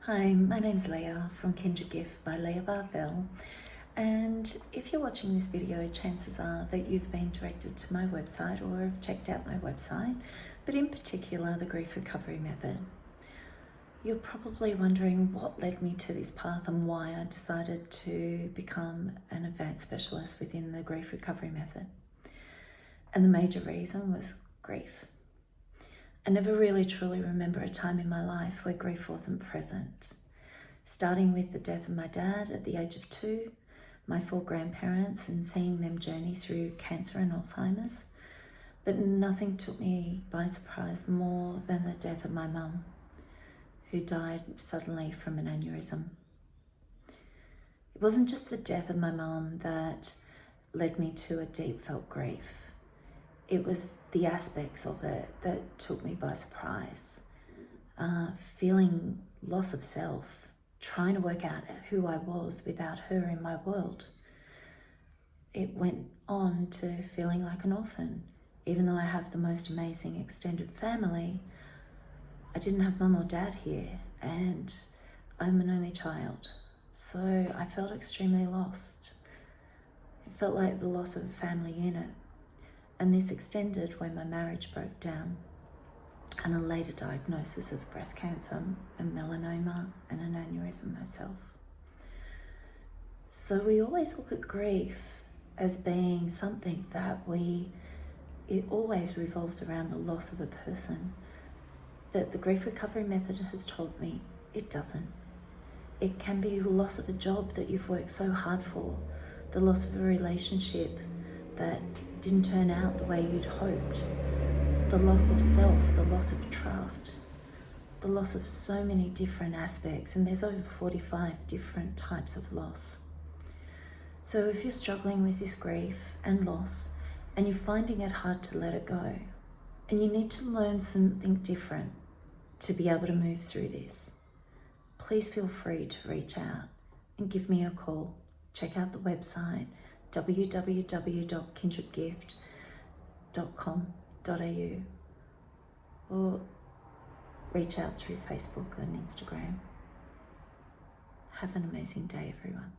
Hi, my name's Leah from Kindred Gift by Leah, and if you're watching this video, chances are that you've been directed to my website or have checked out my website, but in particular the grief recovery method. You're probably wondering what led me to this path and why I decided to become an advanced specialist within the grief recovery method. And the major reason was grief. I never really truly remember a time in my life where grief wasn't present. Starting with the death of my dad at the age of 2, my 4 grandparents, and seeing them journey through cancer and Alzheimer's. But nothing took me by surprise more than the death of my mum, who died suddenly from an aneurysm. It wasn't just the death of my mum that led me to a deep felt grief. It was the aspects of it that took me by surprise. Feeling loss of self, trying to work out who I was without her in my world. It went on to feeling like an orphan. Even though I have the most amazing extended family, I didn't have mum or dad here, and I'm an only child. So I felt extremely lost. It felt like the loss of a family unit. And this extended when my marriage broke down and a later diagnosis of breast cancer and melanoma and an aneurysm myself. So we always look at grief as being something that it always revolves around the loss of a person. But the grief recovery method has told me it doesn't. It can be the loss of a job that you've worked so hard for, the loss of a relationship that didn't turn out the way you'd hoped, the loss of self, the loss of trust, the loss of so many different aspects, and there's over 45 different types of loss. So if you're struggling with this grief and loss, and you're finding it hard to let it go, and you need to learn something different to be able to move through this, please feel free to reach out and give me a call. Check out the website, www.kindredgift.com.au, or reach out through Facebook and Instagram. Have an amazing day, everyone.